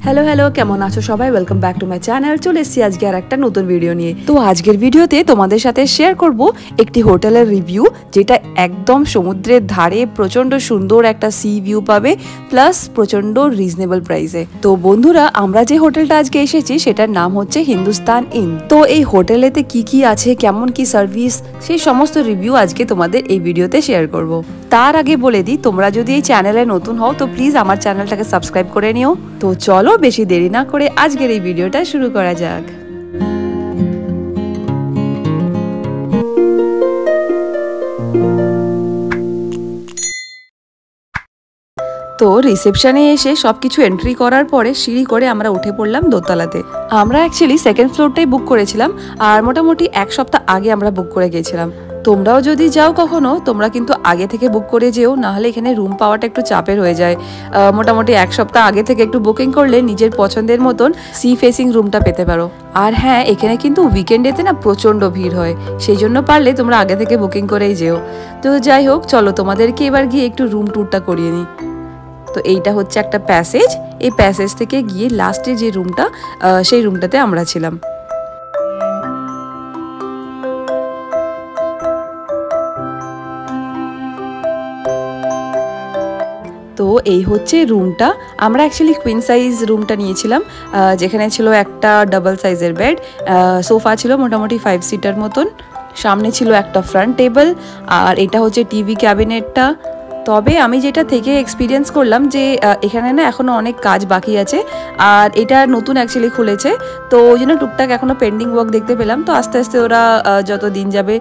Hello hello, কেমন আছো সবাই? Welcome back to my channel. চলে এসেছি আজকে আর একটা নতুন ভিডিও নিয়ে। তো আজকের ভিডিওতে তোমাদের সাথে শেয়ার করব একটি হোটেলের রিভিউ, যেটা একদম সমুদ্রের ধারে প্রচন্ড সুন্দর একটা সি ভিউ পাবে, প্লাস প্রচন্ড রিজনেবল প্রাইসে। তো বন্ধুরা, আমরা যে হোটেলটা আজকে এসেছি সেটার নাম হচ্ছে হিন্দুস্তান ইন। তো এই হোটেলেতে কি কি আছে, কেমন কি সার্ভিস, সেই সমস্ত রিভিউ আজকে তোমাদের এই ভিডিওতে শেয়ার করব। তার আগে বলে দিই, তোমরা যদি এই চ্যানেলে নতুন হও তো প্লিজ আমার চ্যানেলটাকে সাবস্ক্রাইব করে নিও। তো চলো বেশি দেরি না করে আজকের এই ভিডিওটা শুরু করা যাক। তো রিসেপশনে এসে সবকিছু এন্ট্রি করার পরে সিঁড়ি করে আমরা উঠে পড়লাম দোতলাতে। আমরা অ্যাকচুয়ালি সেকেন্ড ফ্লোরটাই বুক করেছিলাম, আর মোটামুটি এক সপ্তাহ আগে আমরা বুক করে গিয়েছিলাম। তোমরাও যদি যাও কখনো, তোমরা কিন্তু আগে থেকে বুক করে যেও, নাহলে এখানে রুম পাওয়াটা একটু চাপের হয়ে যায়। মোটামুটি এক সপ্তাহ আগে থেকে একটু বুকিং করলে নিজের পছন্দের মতন সি ফেসিং রুমটা পেতে পারো। আর হ্যাঁ, এখানে কিন্তু উইকেন্ডেতে না প্রচণ্ড ভিড় হয়, সেই জন্য পারলে তোমরা আগে থেকে বুকিং করেই যেও। তো যাই হোক, চলো তোমাদেরকে এবার গিয়ে একটু রুম ট্যুরটা করিয়ে নিই। তো এইটা হচ্ছে একটা প্যাসেজ, এই প্যাসেজ থেকে গিয়ে লাস্টে যে রুমটা, সেই রুমটাতে আমরা ছিলাম। তো এই হচ্ছে রুমটা। আমরা অ্যাকচুয়ালি কুইন সাইজ রুমটা নিয়েছিলাম, যেখানে ছিল একটা ডাবল সাইজের বেড, সোফা ছিল মোটামুটি 5 সিটার মতন, সামনে ছিল একটা ফ্রন্ট টেবিল, আর এটা হচ্ছে টিভি ক্যাবিনেটটা। তবে আমি যেটা থেকে এক্সপিরিয়েন্স করলাম যে এখানে না এখনও অনেক কাজ বাকি আছে, আর এটা নতুন অ্যাকচুয়ালি খুলেছে, তো ওই জন্য টুকটাক এখনও পেন্ডিং ওয়ার্ক দেখতে পেলাম। তো আস্তে আস্তে ওরা যত দিন যাবে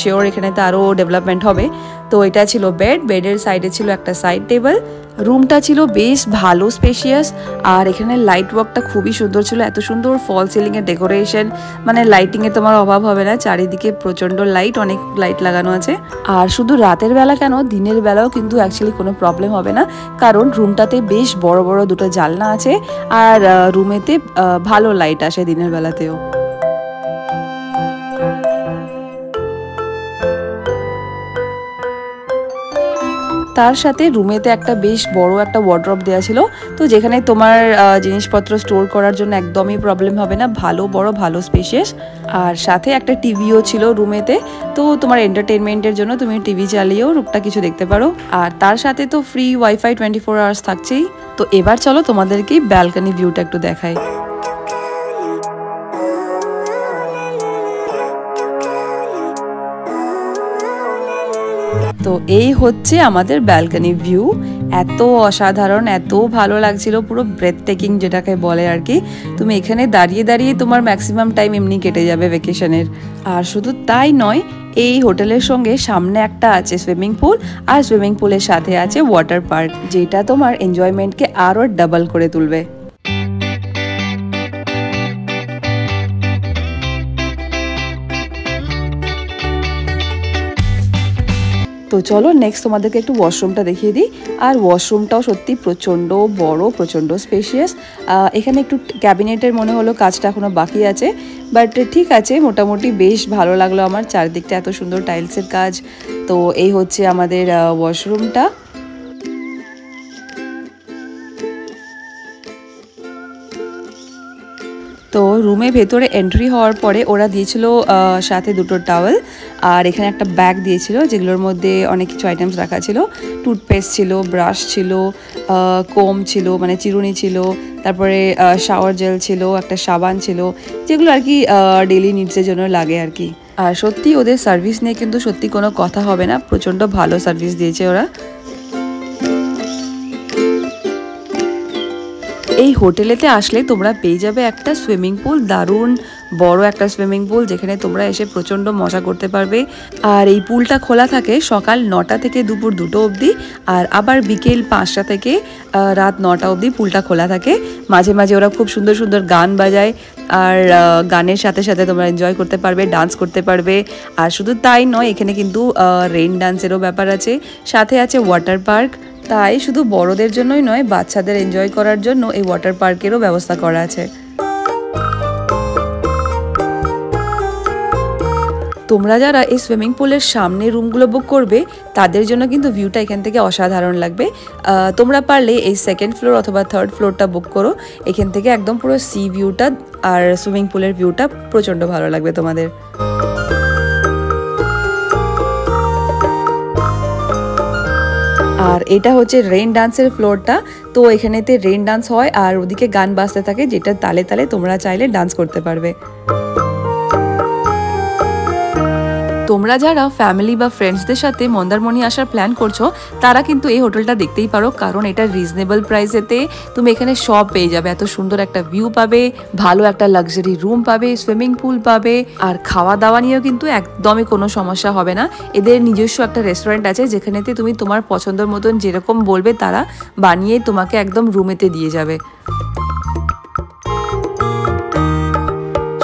শিওর এখানেতে আরও ডেভেলপমেন্ট হবে। তো এটা ছিল বেড, বেডের সাইডে ছিল একটা সাইড টেবিল। রুমটা ছিল বেশ ভালো স্পেশিয়াস, আর এখানে লাইট ওয়ার্কটা খুবই সুন্দর ছিল, এত সুন্দর ফল সিলিংয়ের ডেকোরেশন, মানে লাইটিংয়ের তোমার অভাব হবে না, চারিদিকে প্রচণ্ড লাইট, অনেক লাইট লাগানো আছে। আর শুধু রাতের বেলা কেন, দিনের বেলাও কিন্তু অ্যাকচুয়ালি কোনো প্রবলেম হবে না, কারণ রুমটাতে বেশ বড় বড় দুটো জানলা আছে, আর রুমেতে ভালো লাইট আসে দিনের বেলাতেও। তার সাথে রুমেতে একটা বেশ বড় একটা ওয়ার্ড্রপ দেওয়া ছিল, তো যেখানে তোমার জিনিসপত্র স্টোর করার জন্য একদমই প্রবলেম হবে না, ভালো বড় ভালো স্পেশিয়াস। আর সাথে একটা টিভিও ছিল রুমেতে, তো তোমার এন্টারটেনমেন্টের জন্য তুমি টিভি চালিয়েও রুমটা কিছু দেখতে পারো। আর তার সাথে তো ফ্রি ওয়াইফাই 24 আওয়ার্স থাকছেই। তো এবার চলো তোমাদেরকে ব্যালকনি ভিউটা একটু দেখাই। তো এই হচ্ছে আমাদের ব্যালকনি ভিউ, এত অসাধারণ, এত ভালো লাগছিল, পুরো ব্রেথ টেকিং যেটাকে বলে আর কি। তুমি এখানে দাঁড়িয়ে দাঁড়িয়ে তোমার ম্যাক্সিমাম টাইম এমনি কেটে যাবে ভ্যাকেশনের। আর শুধু তাই নয়, এই হোটেলের সঙ্গে সামনে একটা আছে সুইমিং পুল, আর সুইমিং পুলের সাথে আছে ওয়াটার পার্ক, যেটা তোমার এনজয়মেন্টকে আরও ডাবল করে তুলবে। তো চলো নেক্সট তোমাদেরকে একটু ওয়াশরুমটা দেখিয়ে দিই। আর ওয়াশরুমটাও সত্যি প্রচণ্ড বড়, প্রচণ্ড স্পেশিয়াস। এখানে একটু ক্যাবিনেটের মনে হলো কাজটা এখনও বাকি আছে, বাট ঠিক আছে, মোটামুটি বেশ ভালো লাগলো আমার, চারদিকটা এত সুন্দর টাইলসের কাজ। তো এই হচ্ছে আমাদের ওয়াশরুমটা। তো রুমে ভেতরে এন্ট্রি হওয়ার পরে ওরা দিয়েছিল সাথে দুটো টাওয়েল, আর এখানে একটা ব্যাগ দিয়েছিল যেগুলোর মধ্যে অনেক কিছু আইটেমস রাখা ছিল। টুথপেস্ট ছিল, ব্রাশ ছিল, কোম ছিল মানে চিরুনি ছিল, তারপরে শাওয়ার জেল ছিল, একটা সাবান ছিল, যেগুলো আর কি ডেইলি নিডসের জন্য লাগে আর কি। আর সত্যি ওদের সার্ভিস নিয়ে কিন্তু সত্যি কোনো কথা হবে না, প্রচণ্ড ভালো সার্ভিস দিয়েছে ওরা। এই হোটেলেতে আসলে তোমরা পেয়ে যাবে একটা সুইমিং পুল, দারুণ বড় একটা সুইমিং পুল, যেখানে তোমরা এসে প্রচণ্ড মজা করতে পারবে। আর এই পুলটা খোলা থাকে সকাল 9টা থেকে দুপুর 2টো অবধি, আর আবার বিকেল 5টা থেকে রাত 9টা অবধি পুলটা খোলা থাকে। মাঝে মাঝে ওরা খুব সুন্দর সুন্দর গান বাজায়, আর গানের সাথে সাথে তোমরা এনজয় করতে পারবে, ডান্স করতে পারবে। আর শুধু তাই নয়, এখানে কিন্তু রেইন ডান্সেরও ব্যাপার আছে, সাথে আছে ওয়াটার পার্ক। তাই শুধু বড়দের জন্যই নয়, বাচ্চাদের এনজয় করার জন্য এই ওয়াটার পার্কেরও ব্যবস্থা করা আছে। তোমরা যারা এই সুইমিং পুলের সামনে রুমগুলো বুক করবে তাদের জন্য কিন্তু ভিউটা এখান থেকে অসাধারণ লাগবে। তোমরা পারলে এই 2nd ফ্লোর অথবা 3rd ফ্লোরটা বুক করো। এখান থেকে একদম পুরো সি ভিউটা আর সুইমিং পুলের ভিউটা প্রচণ্ড ভালো লাগবে তোমাদের। আর এটা হচ্ছে রেইন ডান্সের ফ্লোরটা। তো এখানেতে রেইন ডান্স হয় আর ওদিকে গান বাজতে থাকে, যেটা তালে তালে তোমরা চাইলে ডান্স করতে পারবে। তোমরা যারা ফ্যামিলি বা ফ্রেন্ডসদের সাথে মন্দারমণি আসার প্ল্যান করছো তারা কিন্তু এই হোটেলটা দেখতেই পারো, কারণ এটা রিজনেবল প্রাইসেতে তুমি এখানে সব পেয়ে যাবে। এত সুন্দর একটা ভিউ পাবে, ভালো একটা লাক্সারি রুম পাবে, সুইমিং পুল পাবে, আর খাওয়া দাওয়া নিয়েও কিন্তু একদমই কোনো সমস্যা হবে না। এদের নিজস্ব একটা রেস্টুরেন্ট আছে যেখানেতে তুমি তোমার পছন্দের মতন যেরকম বলবে তারা বানিয়ে তোমাকে একদম রুমেতে দিয়ে যাবে।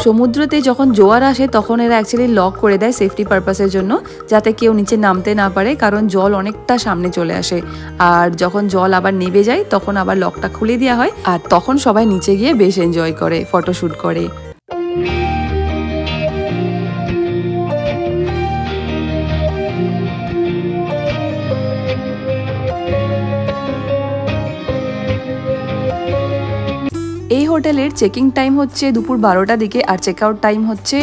সমুদ্রতে যখন জোয়ার আসে তখন এরা অ্যাকচুয়ালি লক করে দেয় সেফটি পারপাসের জন্য, যাতে কেউ নিচে নামতে না পারে, কারণ জল অনেকটা সামনে চলে আসে। আর যখন জল আবার নেমে যায় তখন আবার লকটা খুলে দেওয়া হয়, আর তখন সবাই নিচে গিয়ে বেশ এনজয় করে, ফটোশ্যুট করে। এই হোটেলের চেকিং টাইম হচ্ছে দুপুর 12টার দিকে আর চেক আউট টাইম হচ্ছে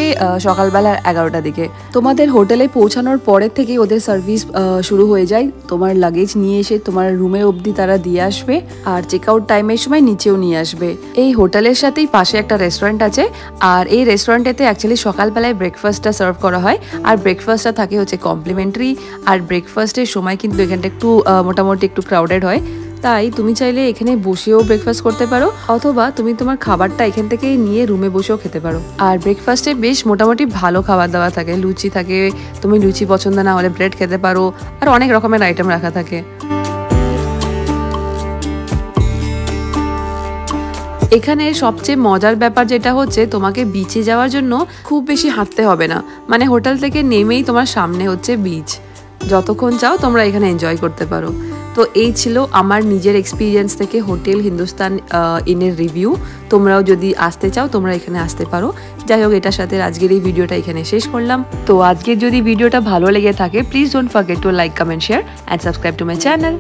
সকালবেলা 11টার দিকে। তোমাদের হোটেলে পৌঁছানোর পরের থেকে ওদের সার্ভিস শুরু হয়ে যায়। তোমার লাগেজ নিয়ে এসে তোমার রুমে অবধি তারা দিয়ে আসবে, আর চেক আউট টাইমের সময় নিচেও নিয়ে আসবে। এই হোটেলের সাথেই পাশে একটা রেস্টুরেন্ট আছে, আর এই রেস্টুরেন্টেতে অ্যাকচুয়ালি সকালবেলায় ব্রেকফাস্টটা সার্ভ করা হয়, আর ব্রেকফাস্টটা থাকে হচ্ছে কমপ্লিমেন্টারি। আর ব্রেকফাস্টের সময় কিন্তু এখানটা একটু মোটামুটি একটু ক্রাউডেড হয়, তাই তুমি চাইলে এখানে বসেও ব্রেকফাস্ট করতে পারো, অথবা তুমি তোমার খাবারটা এখান থেকে নিয়ে রুমে বসেও খেতে পারো। আর ব্রেকফাস্টে বেশ মোটামুটি ভালো খাবার দাবার থাকে, লুচি থাকে, তুমি লুচি পছন্দ না হলে ব্রেড খেতে পারো, আর অনেক রকমের আইটেম রাখা থাকে। এখানে সবচেয়ে মজার ব্যাপার যেটা হচ্ছে, তোমাকে বিচে যাওয়ার জন্য খুব বেশি হাঁটতে হবে না, মানে হোটেল থেকে নেমেই তোমার সামনে হচ্ছে বিচ, যতক্ষণ চাও তোমরা এখানে এনজয় করতে পারো। তো এই ছিল আমার নিজের এক্সপিরিয়েন্স থেকে হোটেল হিন্দুস্তান ইনের রিভিউ। তোমরাও যদি আসতে চাও তোমরা এখানে আসতে পারো। যাই হোক, এটার সাথে আজকের এই ভিডিওটা এখানে শেষ করলাম। তো আজকের যদি ভিডিওটা ভালো লেগে থাকে please don't forget to like, comment, share and subscribe to my channel.